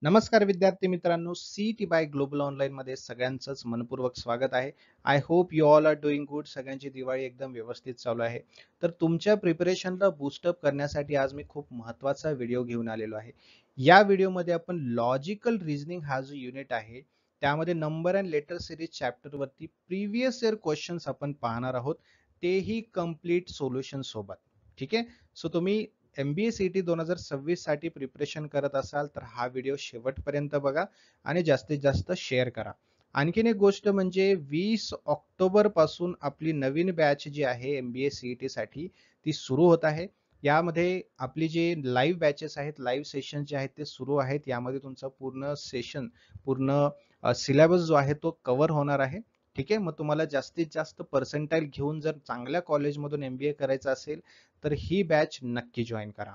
नमस्कार विद्यार्थी मित्रांनो, सीईटी बाय ग्लोबल ऑनलाईन मध्ये सगळ्यांचंच मनपूर्वक स्वागत आहे. I hope you all are doing good. सगळ्यांची दिवाळी एकदम व्यवस्थित चालू आहे. तर तुमच्या प्रिपरेशनला बूस्टअप करण्यासाठी आज मी खूप महत्त्वाचा व्हिडिओ घेऊन आलेलो आहे. या व्हिडिओमध्ये आपण लॉजिकल रिझनिंग हा जो युनिट आहे, त्यामध्ये number and letter series chapter वरती प्रिव्हियस इयर क्वेश्चन्स आपण पाहणार आहोत. तेही कंप्लीट सोल्युशन सोबत. ठीक आहे. सो तुम्ही MBA CET 2026 साठी प्रिपरेशन करत असाल तर हा व्हिडिओ शेवटपर्यंत बघा आणि जास्तीत जास्त शेअर करा. आणखीन एक गोष्ट म्हणजे 20 ऑक्टोबर पासून आपली नवीन बॅच जी आहे MBA CET साठी ती सुरू होत आहे. यामध्ये आपली जे लाईव्ह बॅचेस आहेत, लाईव्ह सेशन जे आहेत ते सुरू आहेत. यामध्ये तुमचा पूर्ण सेशन, पूर्ण सिलेबस जो आहे तो कव्हर होणार आहे. ठीक आहे. मग तुम्हाला जास्तीत जास्त पर्सेंटाइल घेऊन जर चांगल्या कॉलेजमधून MBA करायचं असेल तर ही बॅच नक्की जॉईन करा.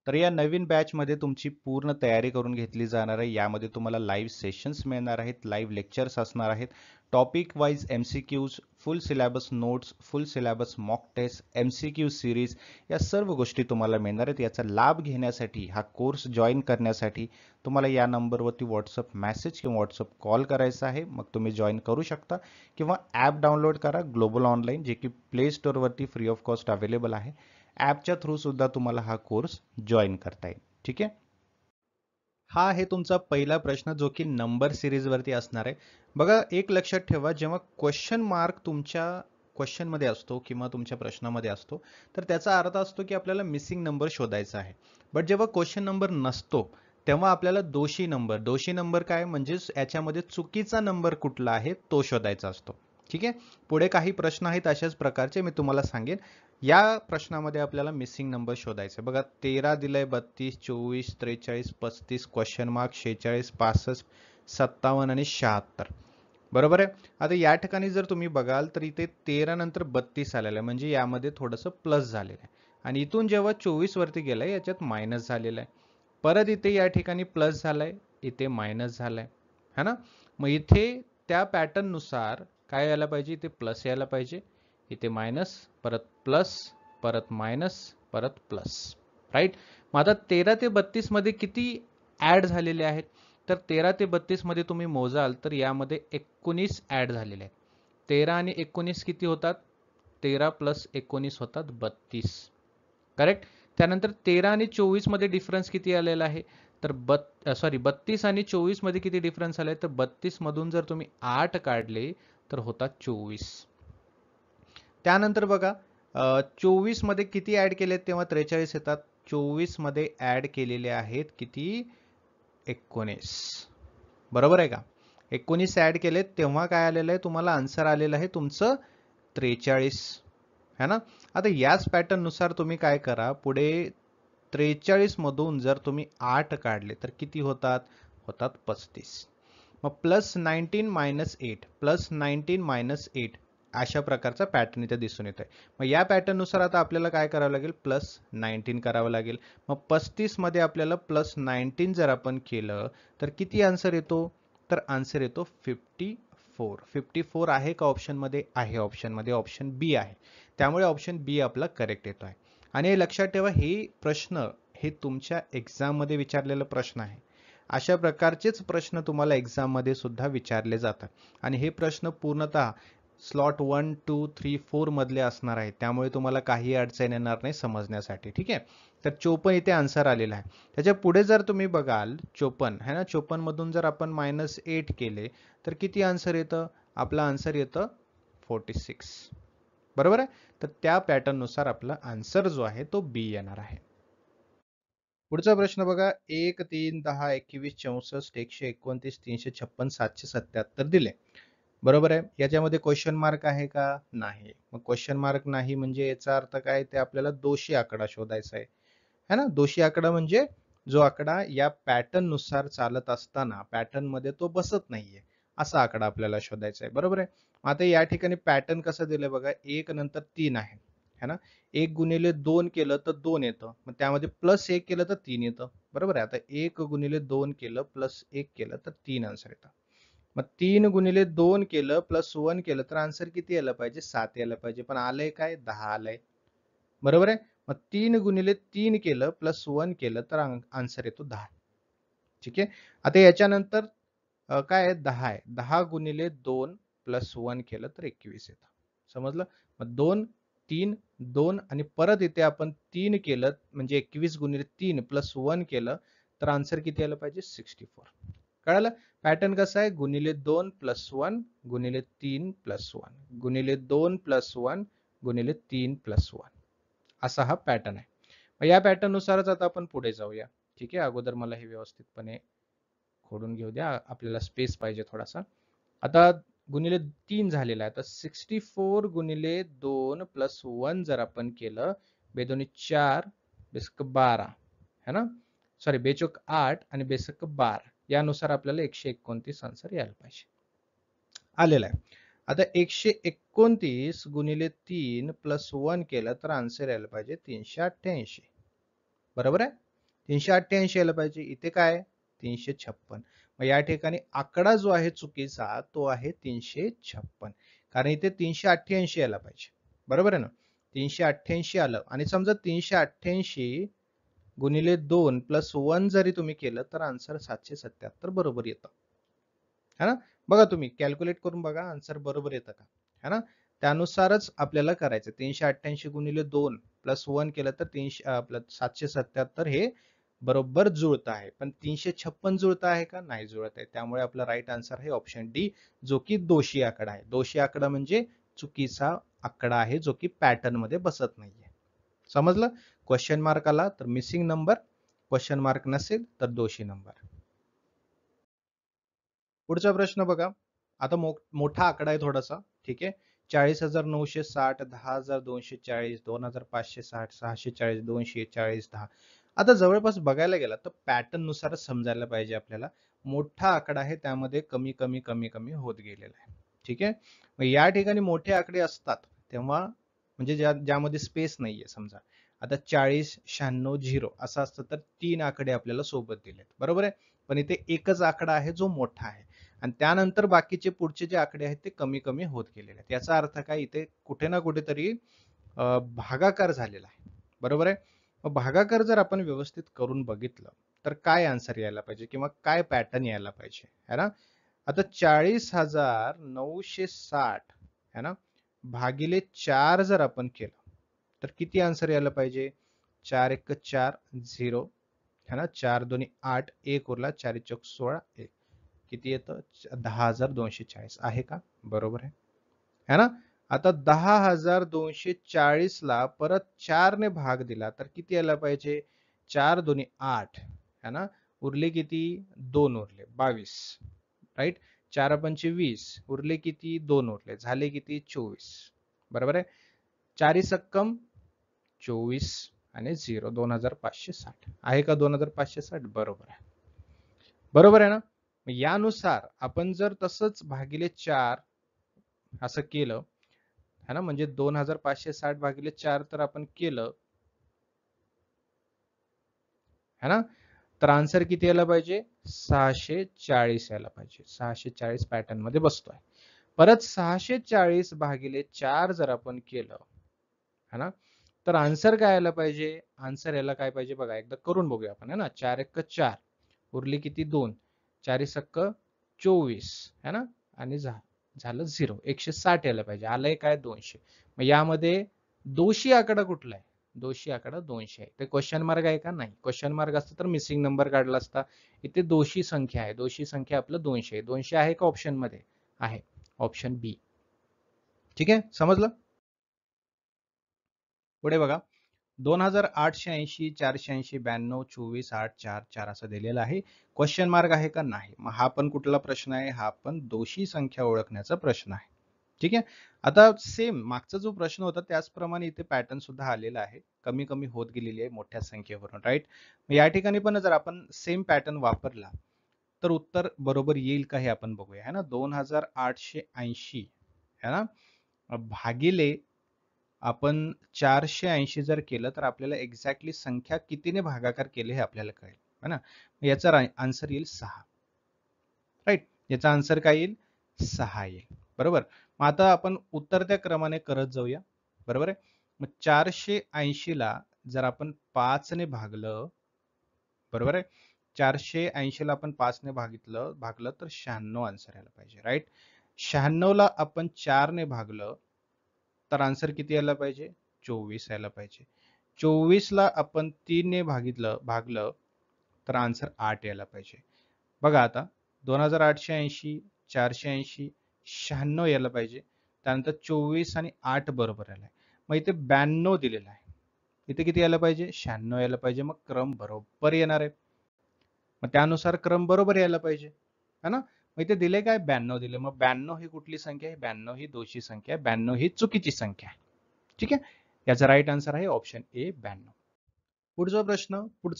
तर या नवीन बॅचमध्ये तुमची पूर्ण तयारी करून घेतली जाणार आहे. यामध्ये तुम्हाला लाईव्ह सेशन्स मिळणार आहेत, लाईव्ह लेक्चर्स असणार आहेत, topic wise MCQs, full syllabus notes, full syllabus mock test, MCQ series, या सर्व गोष्टी तुम्हाला मिळणार आहेत. याचा लाभ घेण्यासाठी, हा कोर्स जॉईन करण्यासाठी तुम्हाला या नंबरवरती व्हॉट्सअप मेसेज किंवा व्हॉट्सअप कॉल करायचा आहे. मग तुम्ही जॉईन करू शकता किंवा ॲप डाउनलोड करा ग्लोबल ऑनलाईन, जे की प्ले स्टोअरवरती फ्री ऑफ कॉस्ट अवेलेबल आहे. ॲपच्या थ्रू सुद्धा तुम्हाला हा कोर्स जॉईन करता येईल. ठीक आहे. हा आहे तुमचा पहिला प्रश्न, जो की नंबर सिरीज वरती असणार आहे. बघा, एक लक्षात ठेवा, जेव्हा क्वेश्चन मार्क तुमच्या क्वेश्चन मध्ये असतो किंवा तुमच्या प्रश्नामध्ये असतो तर त्याचा अर्थ असतो की आपल्याला मिसिंग नंबर शोधायचा आहे. बट जेव्हा क्वेश्चन नंबर नसतो तेव्हा आपल्याला दोषी नंबर काय, म्हणजेच याच्यामध्ये चुकीचा नंबर कुठला आहे तो शोधायचा असतो. ठीक आहे. पुढे काही प्रश्न आहेत अशाच प्रकारचे, मी तुम्हाला सांगेन. या प्रश्नामध्ये आपल्याला मिसिंग नंबर शोधायचे. बघा, 13 दिलंय, 32, 24, 43, 35, क्वेश्चन मार्क, 46, 65, 57 आणि 76. बरोबर आहे. आता या ठिकाणी जर तुम्ही बघाल तर इथे 13 नंतर 32 आलेलं आहे, म्हणजे यामध्ये थोडंसं प्लस झालेलं आहे. आणि इथून जेव्हा 24 वरती गेलाय याच्यात मायनस झालेलं आहे. परत इथे या ठिकाणी प्लस झालाय, इथे मायनस झालाय, है ना. मग इथे त्या पॅटर्न नुसार काय यायला पाहिजे, इथे प्लस यायला पाहिजे, इथे मायनस, परत प्लस, परत मायनस, परत प्लस. राईट. मग आता 13 ते 32 मध्ये किती ऍड झालेले आहेत, तर 13 ते 32 मध्ये तुम्ही मोजाल तर यामध्ये 19 ऍड झालेले आहेत. 13 आणि 19 किती होतात, 13 प्लस 19 होतात 32. करेक्ट. त्यानंतर 13 आणि 24 मध्ये डिफरन्स किती आलेला आहे, तर 32 आणि 24 मध्ये किती डिफरन्स आले, तर 32 मधून जर तुम्ही 8 काढले तर होतात 24. त्यानंतर बघा, 24 मध्ये किती ऍड केलेत तेव्हा 43 येतात. 24 मध्ये ऍड केलेले आहेत किती, 19. बरोबर आहे का. 19 ऍड केलेत तेव्हा काय आलेलं आहे तुम्हाला, आन्सर आलेलं आहे तुमचं 43, है ना. आता याच पॅटर्न नुसार तुम्ही काय करा, पुढे 43 मधून जर तुम्ही 8 काढले तर किती होतात, होतात 35. मग +19 - 8, +19 - 8 अशा प्रकारचा पॅटर्न इथे दिसून येतोय. मग या पॅटर्न नुसार आता आपल्याला काय करावं लागेल, +19 करावं लागेल. मग 35 मध्ये आपल्याला +19 जर आपण केलं तर किती आन्सर येतो, तर आन्सर येतो 54. 54 आहे का ऑप्शन मध्ये, आहे ऑप्शन मध्ये, ऑप्शन बी आहे. त्यामुळे ऑप्शन बी आपला करेक्ट येतो आहे. आणि हे लक्षात ठेवा, हे प्रश्न हे तुमच्या एक्झाम मध्ये विचारलेला प्रश्न आहे. अशा प्रकारचेच प्रश्न तुम्हाला एक्झाम मध्ये सुद्धा विचारले जातात. आणि हे प्रश्न पूर्णतः स्लॉट 1, 2, 3, 4 मधले असणार आहेत. त्यामुळे तुम्हाला काही अडचण येणार नाही समजण्यासाठी. ठीक आहे. तर 54 इथे आन्सर आलेला आहे. त्याच्या पुढे जर तुम्ही बघाल 54 है ना, 54 मधून जर आपण -8 केले तर किती आन्सर येतं, आपलं आन्सर येतं 46. बरोबर आहे. तर त्या पॅटर्न नुसार आपला आन्सर जो आहे तो बी येणार आहे. पुढचा प्रश्न बघा, 1, 3, 10, 21, 64, 129, 356, 777 दिले. बरोबर आहे. याच्यामध्ये क्वेश्चन मार्क आहे का, नाही. मग क्वेश्चन मार्क नाही म्हणजे याचा अर्थ काय, ते आपल्याला दोषी आकडा शोधायचा आहे, है ना. दोषी आकडा म्हणजे जो आकडा या पॅटर्न नुसार चालत असताना पॅटर्न मध्ये तो बसत नाहीये, असा आकडा आपल्याला शोधायचा आहे. बरोबर आहे. आता या ठिकाणी पॅटर्न कसं दिलंय बघा, 1 नंतर 3 आहे, है ना. 1 गुणिले 2 केलं तर 2 येतं, मग त्यामध्ये +1 केलं तर 3 येतं. बरोबर आहे. आता 1 गुणिले 2 केलं +1 केलं तर 3 आन्सर येतं. मग 3 गुणिले 2 केलं +1 केलं तर आन्सर किती यायला पाहिजे, 7 यायला पाहिजे. पण आलंय काय, 10 आलंय. बरोबर आहे. मग 3 गुणिले 3 केलं प्लस 1 केलं तर आन्सर येतो 10. ठीक आहे. आता याच्यानंतर काय आहे 10 आहे. 10 गुणिले 2 प्लस 1 केलं तर 21 येतं. समजलं? मग 2, 3, 2 आणि परत इथे आपण 3 केलं म्हणजे 21 गुणिले 3 प्लस 1 केलं तर आन्सर किती आलं पाहिजे 64. कळालं? पॅटर्न कसा आहे? गुणिले 2 प्लस 1 गुणिले 3 प्लस 1 गुणिले 2 प्लस 1 गुणिले 3 प्लस 1 असा हा पॅटर्न आहे. मग या पॅटर्न नुसारच आता आपण पुढे जाऊया. ठीक आहे. अगोदर मला हे व्यवस्थितपणे खोडून घेऊ द्या. आपल्याला स्पेस पाहिजे थोडासा. आता गुणिले 3 झालेला आहे. तर 64 गुणिले 2 प्लस 1 जर आपण केलं, बेदोनी 4 बेसक 12 है ना. सॉरी बेचोक 8 आणि बेसक 12 यानुसार आपल्याला 129 आन्सर यायला पाहिजे. आलेला आहे. आता 129 गुणिले 3 प्लस 1 केलं तर आन्सर यायला पाहिजे 388. बरोबर आहे? 388 यायला पाहिजे. इथे काय आहे? 356. मग या ठिकाणी आकडा जो आहे चुकीचा तो आहे 356. कारण इथे 388 यायला पाहिजे. बरोबर आहे ना? 388 आलं आणि समजा 388 गुणिले 2 प्लस 1 जरी तुम्ही केलं तर आन्सर 777 बरोबर येतं. है ना. बघा तुम्ही कॅल्क्युलेट करून बघा आन्सर बरोबर येतं का. है ना. त्यानुसारच आपल्याला करायचं. 388 गुणिले 2 प्लस 1 केलं तर 300 आपलं 777 हे बरोबर जुळत आहे. पण 356 जुळत आहे का? नाही जुळत आहे. त्यामुळे आपला राईट आन्सर आहे ऑप्शन डी, जो की दोषी आकडा आहे. दोषी आकडा म्हणजे चुकीचा आकडा आहे जो की पॅटर्न मध्ये बसत नाहीये. समजलं? क्वेश्चन मार्क आला तर मिसिंग नंबर, क्वेश्चन मार्क नसेल तर दोषी नंबर. पुढचा प्रश्न बघा. आता मोठा आकडा आहे थोडासा. ठीक आहे. 40,960, 10,240, 2,560, 640, 240, 10. आता जवळपास बघायला गेला तर पॅटर्न नुसारच समजायला पाहिजे आपल्याला. मोठा आकडा आहे त्यामध्ये कमी कमी कमी कमी होत गेलेला आहे. ठीक आहे. मग या ठिकाणी मोठे आकडे असतात तेव्हा म्हणजे ज्यामध्ये स्पेस नाहीये समजा. आता 40, 96, 0 असं असतं तर 3 आकडे आपल्याला सोबत दिलेत. बरोबर आहे. पण इथे एकच आकडा आहे जो मोठा आहे. आणि त्यानंतर बाकीचे पुढचे जे आकडे आहेत ते कमी कमी होत गेलेले आहेत. याचा अर्थ काय इथे कुठे ना कुठेतरी भागाकार झालेला आहे. बरोबर आहे. मग भागाकार जर आपण व्यवस्थित करून बघितलं तर काय आन्सर यायला पाहिजे किंवा काय पॅटर्न यायला पाहिजे है ना. आता 40,960 है ना भागिले 4 जर आपण केलं तर किती आन्सर यायला पाहिजे. 4 1 4 0 है ना. 4 2 8 1 उरला 4 चौक 16 1 किती येतं 10,240 आहे का. बरोबर आहे है ना. आता 10,240 ला परत 4 ने भाग दिला तर किती यायला पाहिजे. 4 2 8 है ना. उरले किती 2 उरले 22 राईट. 4 पंचे 20 उरले किती 2 उरले झाले किती 24. बरोबर आहे. 4 सक्कम 24 आणि 0 2,560 आहे का. 2,560 बरोबर आहे. बरोबर आहे ना. यानुसार आपण जर तसंच भागिले 4 असं केलं है ना म्हणजे 2,560 भागिले 4 तर आपण केलं है ना. तर आन्सर किती यायला पाहिजे 640 यायला पाहिजे. 640 पॅटर्न मध्ये बसतोय. परत 640 भागिले 4 जर आपण केलं है ना तर आन्सर काय यायला पाहिजे. आन्सर यायला काय पाहिजे बघा एकदा करून बघूया आपण है ना. 4 1 4 उरले किती 2 4 सक्क 24 है ना आणि झालं 0 160 यायला पाहिजे. आलंय काय 200. मग यामध्ये दोषी आकडा कुठला आहे. दोषी आकडा 200 आहे. ते क्वेश्चन मार्क आहे का नाही. क्वेश्चन मार्क असतं तर मिसिंग नंबर काढला असता. इथे दोषी संख्या आहे. दोषी संख्या आपलं 200 आहे. 200 आहे का ऑप्शन मध्ये आहे. ऑप्शन बी. ठीक आहे समजलं. पुढे बघा. 2,880, 480, 92, 24, 8, 4, 4 असं दिलेलं आहे. क्वेश्चन मार्क आहे का नाही. मग हा पण कुठला प्रश्न आहे. हा पण दोषी संख्या ओळखण्याचा प्रश्न आहे. ठीक आहे. आता सेम मागचा जो प्रश्न होता त्याचप्रमाणे इथे पॅटर्न सुद्धा आलेला आहे. कमी कमी होत गेलेली आहे मोठ्या संख्येवरून राईट. या ठिकाणी पण जर आपण सेम पॅटर्न वापरला तर उत्तर बरोबर येईल का हे आपण बघूया है ना. 2,880 है ना भागिले आपण 480 जर केलं तर आपल्याला एक्झॅक्टली संख्या कितीने भागाकार केले हे आपल्याला कळेल है ना. याचा आन्सर येईल 6 राईट. याचा आन्सर काय येईल 6 येईल. बरोबर. मग आता आपण उत्तर त्या क्रमाने करत जाऊया. बरोबर आहे. मग 480 ला जर आपण 5 ने भागलं, बरोबर आहे, 480 ला आपण 5 ने भागलं तर 96 आन्सर यायला पाहिजे, राईट. 96 ला आपण 4 ने भागलं तर आन्सर किती यायला पाहिजे? 24 यायला पाहिजे. 24 ला आपण 3 ने भागलं तर आन्सर 8 यायला पाहिजे. बघा आता 2880, 480, 96 यायला पाहिजे. त्यानंतर 24 आणि 8 बरोबर आलाय. मग इथे 92 दिलेला आहे. इथे किती यायला पाहिजे? 96 यायला पाहिजे. मग क्रम बरोबर येणार आहे. मग त्यानुसार क्रम बरोबर यायला पाहिजे, है ना. मग इथे दिले काय? 92 दिले. मग 92 ही कुठली संख्या आहे? 92 ही दोषी संख्या आहे. 92 ही चुकीची संख्या आहे. ठीक आहे. याचा राईट आन्सर आहे ऑप्शन ए, 92. पुढचा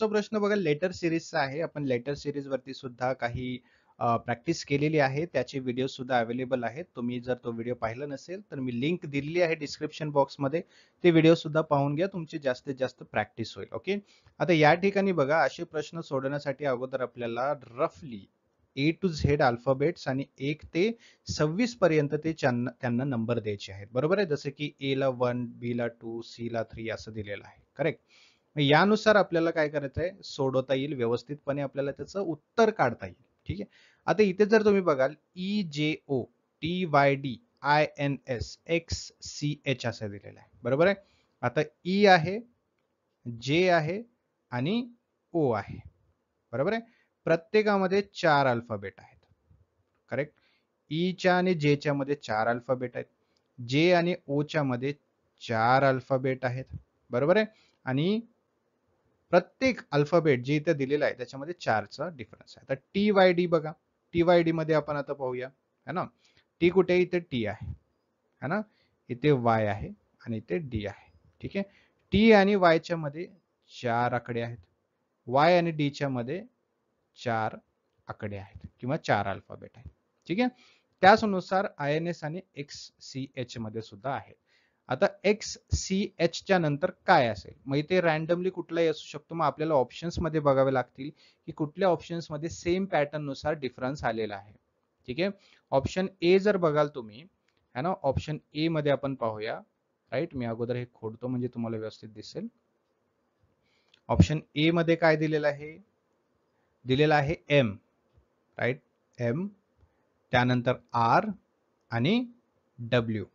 प्रश्न बघा, लेटर सिरीजचा आहे. आपण लेटर सिरीज वरती सुद्धा काही प्रॅक्टिस केलेली आहे. त्याचे व्हिडिओ सुद्धा अवेलेबल आहेत. तुम्ही जर तो व्हिडिओ पाहिला नसेल तर मी लिंक दिलेली आहे डिस्क्रिप्शन बॉक्समध्ये. ते व्हिडिओ सुद्धा पाहून घ्या. तुमची जास्तीत जास्त प्रॅक्टिस होईल. ओके. आता या ठिकाणी बघा, असे प्रश्न सोडवण्यासाठी अगोदर आपल्याला रफली ए टू झेड अल्फाबेट्स आणि 1 ते 26 पर्यंत त्यांना नंबर द्यायचे आहेत. बरोबर आहे. जसे की ए ला 1, बी ला 2, सी ला 3 असं दिलेलं आहे. करेक्ट. यानुसार आपल्याला काय करायचं आहे? सोडवता येईल व्यवस्थितपणे, आपल्याला त्याचं उत्तर काढता येईल. ठीक आहे. आता इथे जर तुम्ही बघाल EJOTYDINSXCH असं दिलेलं आहे. बरोबर आहे. आता ई आहे, जे आहे आणि ओ आहे. बरोबर आहे. प्रत्येकामध्ये 4 अल्फाबेट आहेत. करेक्ट. ईच्या आणि जेच्या मध्ये 4 अल्फाबेट आहेत. जे आणि ओच्या मध्ये 4 अल्फाबेट आहेत. बरोबर आहे. आणि प्रत्येक अल्फाबेट जे इथे दिलेलं आहे त्याच्यामध्ये 4चा डिफरन्स आहे. आता TYD बघा, TYD मध्ये आपण आता पाहूया, है ना. टी कुठे? इथे टी आहे, है ना. इथे वाय आहे आणि इथे डी आहे. ठीक आहे. टी आणि वायच्या मध्ये 4 आकडे आहेत. वाय आणि डी च्या मध्ये 4 आकडे आहेत किंवा 4 अल्फाबेट आहेत. ठीक आहे. त्याचनुसार INS आणि XCH मध्ये सुद्धा आहेत. आता XCH च्या नंतर काय असेल? मग इथे रॅन्डमली कुठलाही असू शकतो. मग आपल्याला ऑप्शन्स मध्ये बघावे लागतील की कुठल्या ऑप्शन्स मध्ये सेम पॅटर्न नुसार डिफरन्स आलेला आहे. ठीक आहे. ऑप्शन ए जर बघाल तुम्ही, है ना, ऑप्शन ए मध्ये आपण पाहूया. राईट. मी अगोदर हे खोडतो म्हणजे तुम्हाला व्यवस्थित दिसेल. ऑप्शन ए मध्ये काय दिलेलं आहे? दिलेला आहे एम. राईट. एम, त्यानंतर आर आणि डब्ल्यू.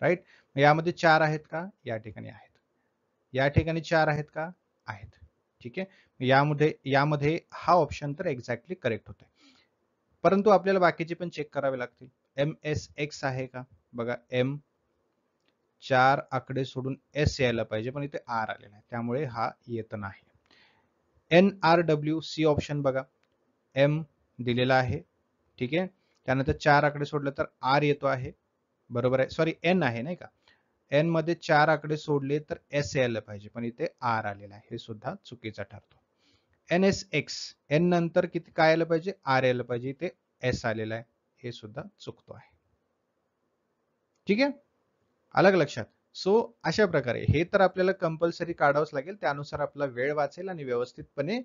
राईट. यामध्ये 4 आहेत का? या ठिकाणी आहेत. या ठिकाणी 4 आहेत का? आहेत. ठीक आहे. यामध्ये हा ऑप्शन तर एक्झॅक्टली करेक्ट होते. परंतु आपल्याला बाकीचे पण चेक करावे लागतील. MSX आहे का? बघा, एम 4 आकडे सोडून एस यायला पाहिजे, पण इथे आर आलेला आहे, त्यामुळे हा येत नाही. NRW सी ऑप्शन बघा, एम दिलेला आहे. ठीक आहे. त्यानंतर 4 आकडे सोडले तर आर येतो आहे. बरोबर आहे. सॉरी, एन आहे नाही का. एन मध्ये 4 आकडे सोडले तर एस यायला पाहिजे, पण इथे आर आलेला आहे, हे सुद्धा चुकीचं ठरतो. NSX, एन नंतर किती काय आलं पाहिजे? आर यायला पाहिजे, इथे एस आलेला आहे, हे सुद्धा चुकतो आहे. ठीक आहे. अलग लक्षात. सो अशा प्रकारे हे तर आपल्याला कंपल्सरी काढावंच लागेल. त्यानुसार आपला वेळ वाचेल आणि व्यवस्थितपणे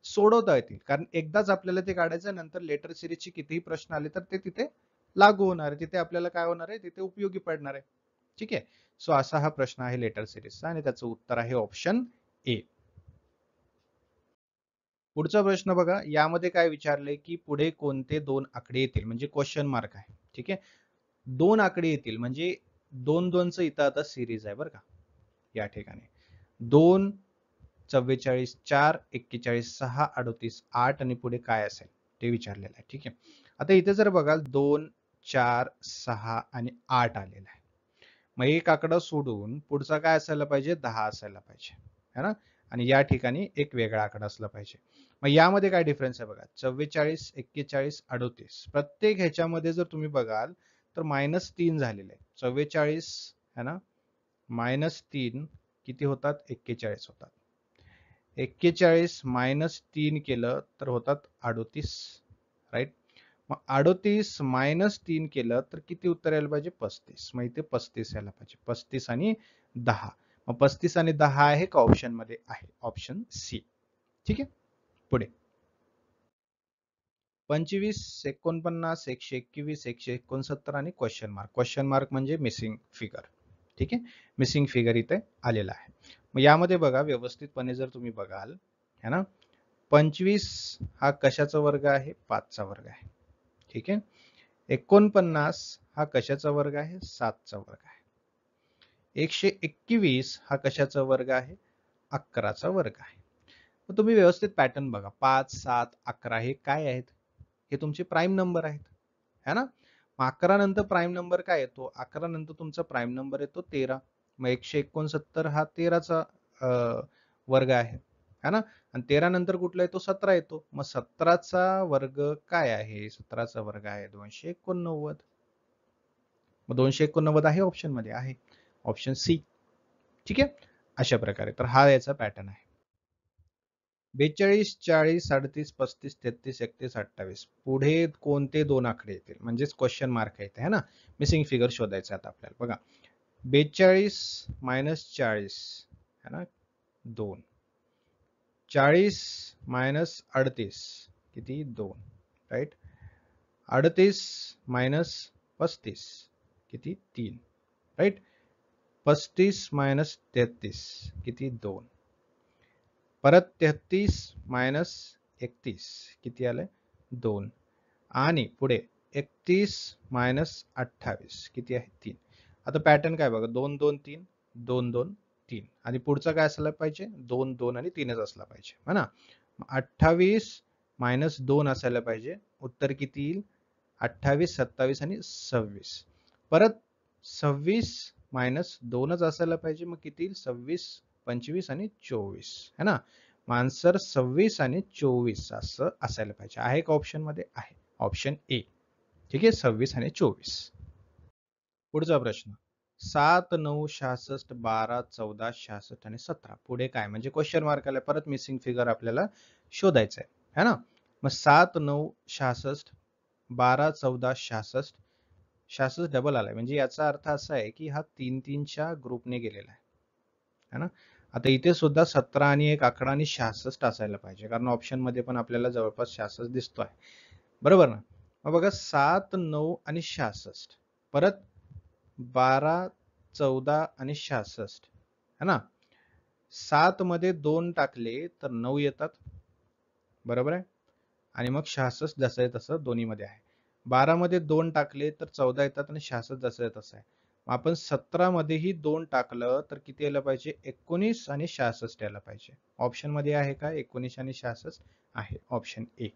सोडवता येतील. कारण एकदाच आपल्याला ते काढायचं, नंतर लेटर सिरीजचे कितीही प्रश्न आले तर ते तिथे लागू होणार आहे. तिथे आपल्याला काय होणार आहे? तिथे उपयोगी पडणार आहे. ठीक आहे. सो असा हा प्रश्न आहे लेटर सिरीजचा आणि त्याचं उत्तर आहे ऑप्शन ए. पुढचा प्रश्न बघा, यामध्ये काय विचारले की पुढे कोणते 2 आकडे येतील, म्हणजे क्वेश्चन मार्क आहे. ठीक आहे. 2 आकडे येतील म्हणजे 2-2चं इथं आता सिरीज आहे बरं का. या ठिकाणी 2, 44, 4, 41, 6, 38, 8 आणि पुढे काय असेल ते विचारलेलं आहे. ठीक आहे. आता इथे जर बघाल 2, 4, 6 आणि 8 आलेला आहे. मग एक आकडा सोडून पुढचा काय असायला पाहिजे? 10 असायला पाहिजे, है ना. आणि या ठिकाणी एक वेगळा आकडा असला पाहिजे. मग यामध्ये काय डिफरन्स आहे बघा, 44, 41, 38. प्रत्येक ह्याच्यामध्ये जर तुम्ही बघाल तर -3 झालेले आहे. 44, है ना, -3 किती होतात? 41 होतात. 41 -3 केलं तर होतात 38. राईट. मग 38 -3 केलं तर किती उत्तर यायला पाहिजे? 35. मग इथे 35 यायला पाहिजे. 35 आणि 10. मग 35 आणि 10 आहे का? ऑप्शन मध्ये आहे, ऑप्शन सी. ठीक आहे. पुढे 25, 49, 121, 169 आणि क्वेश्चन मार्क. क्वेश्चन मार्क म्हणजे मिसिंग फिगर. ठीक आहे, मिसिंग फिगर इथे आलेला आहे. मग यामध्ये बघा व्यवस्थितपणे जर तुम्ही बघाल है ना, 25 हा कशाचा वर्ग आहे? 5चा वर्ग आहे. ठीक आहे. 49 हा कशाचा वर्ग आहे? 7चा वर्ग आहे. 121 हा कशाचा वर्ग आहे? 11चा वर्ग आहे. मग तुम्ही व्यवस्थित पॅटर्न बघा. 5, 7, 11 हे काय आहेत? हे तुमचे प्राईम नंबर आहेत, है ना? मग 11 नंतर प्राईम नंबर काय येतो? 11 नंतर तुमचा प्राईम नंबर येतो 13. मग 169 हा 13चा वर्ग आहे, है ना? आणि 13 नंतर कुठला येतो? 17 येतो. मग 17चा वर्ग काय आहे? 17चा वर्ग आहे 289. मग 289 आहे ऑप्शन मध्ये आहे, ऑप्शन सी. ठीक आहे, अशा प्रकारे. तर हा याचा पॅटर्न आहे. 42, 40, 38, 35, 33, 31, 28 पुढे कोणते दोन आकडे येतील? म्हणजेच क्वेश्चन मार्क येते है ना. मिसिंग फिगर शोधायचं आता आपल्याला. बघा 42 मायनस 40 है ना, 2. 40 मायनस 38 किती? 2. राईट. 38 मायनस 35 किती? 3. राईट. 35 मायनस 33 किती? 2. परत 33 मायनस 31 किती आलंय? 2. आणि पुढे 31 मायनस 28 किती आहे? 3. आता पॅटर्न काय बघा, 2 2 3 2 2 3 आणि पुढचा काय असला पाहिजे? 2 2 आणि 3च असला पाहिजे, है ना. 28 मायनस 2 असायला पाहिजे. उत्तर किती येईल? 28, 27 आणि 26. परत 26 मायनस 2च असायला पाहिजे. मग किती येईल? 26, 25 आणि 24, है ना. आन्सर 26 आणि 24 असं असायला पाहिजे. आहे का ऑप्शन मध्ये? आहे, ऑप्शन ए. ठीक आहे, 26 आणि 24. पुढचा प्रश्न, 7, 9, 66, 12, 14, 66 आणि 17 पुढे काय? म्हणजे क्वेश्चन मार्क आला, परत मिसिंग फिगर आपल्याला शोधायचं आहे, है ना. मग 7, 9, 66, 12, 14, 66, 66 डबल आलाय, म्हणजे याचा अर्थ असा आहे की हा 3 3च्या ग्रुपने गेलेला आहे, है ना. आता इथे सुद्धा 17 आणि एक आकडा आणि 66 असायला पाहिजे, कारण ऑप्शन मध्ये पण आपल्याला जवळपास 66 दिसतोय, बरोबर ना. मग बघा 7, 9 आणि 66, परत 12, 14 आणि 66, है ना. 7 मध्ये 2 टाकले तर 9 येतात, बरोबर आहे. आणि मग 66 जसं आहे तसं दोन्ही मध्ये आहे. 12 मध्ये 2 टाकले तर 14 येतात आणि 66 जसं आहे तसं आहे. आपण 17 मध्येही 2 टाकलं तर किती यायला पाहिजे? 19 आणि 66 यायला पाहिजे. ऑप्शन मध्ये आहे का 19 आणि 66? आहे, ऑप्शन ए.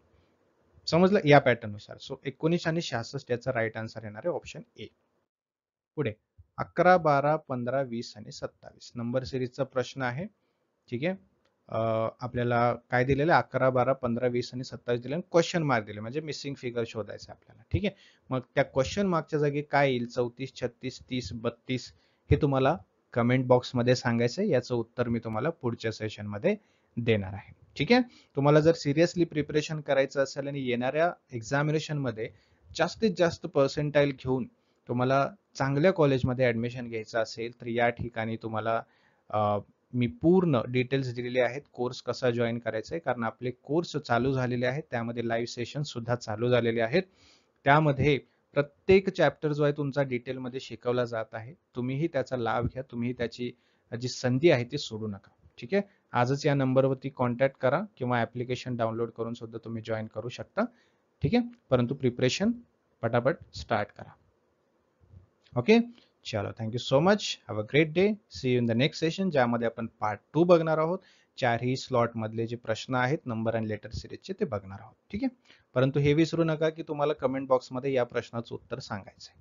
समजलं या पॅटर्न नुसार. सो 19 आणि 66 याचा राईट आन्सर येणार आहे ऑप्शन ए. पुढे 11, 12, 15, 20 आणि 27 नंबर सिरीजचा प्रश्न आहे. ठीक आहे. आपल्याला काय दिलेलं आहे? 11, 12, 15, 20 आणि 27 दिले, क्वेश्चन मार्क दिले, म्हणजे मिसिंग फिगर शोधायचं आपल्याला. ठीक आहे. मग त्या क्वेश्चन मार्कच्या जागी काय येईल? 34, 36, 30, 32 हे तुम्हाला कमेंट बॉक्स मध्ये सांगायचं आहे. याचं उत्तर मी तुम्हाला पुढच्या सेशन मध्ये देणार आहे. ठीक आहे. तुम्हाला जर सिरियसली प्रिपरेशन करायचं असेल आणि येणाऱ्या एक्झामिनेशन मध्ये जास्तीत जास्त पर्सेंटाईल घेऊन तुम्हाला चांगल्या कॉलेजमध्ये ऍडमिशन घ्यायचं असेल तर या ठिकाणी तुम्हाला मी पूर्ण डिटेल्स दिलेले आहेत. कोर्स कसा जॉईन करायचा आहे, कारण आपले कोर्स चालू झालेले आहेत, त्यामध्ये लाईव्ह सेशन सुद्धा चालू झालेले आहेत. त्यामध्ये प्रत्येक चॅप्टर जो आहे तुमचा डिटेलमध्ये शिकवला जात आहे. तुम्हीही त्याचा लाभ घ्या, तुम्ही त्याची जी संधी आहे ती सोडू नका. ठीक आहे. आजच या नंबरवरती कॉन्टॅक्ट करा किंवा ऍप्लिकेशन डाउनलोड करून सुद्धा तुम्ही जॉईन करू शकता. ठीक आहे. परंतु प्रिपरेशन पटापट स्टार्ट करा. ओके, चलो, thank you so much. Have a great day. See you in the next session, ज्यामध्ये आपण पार्ट 2 बघणार आहोत. चारही स्लॉट मधले जे प्रश्न आहेत नंबर अँड लेटर सिरीजचे ते बघणार आहोत. ठीक आहे. परंतु हे विसरू नका की तुम्हाला कमेंट बॉक्समध्ये या प्रश्नाचं उत्तर सांगायचं आहे.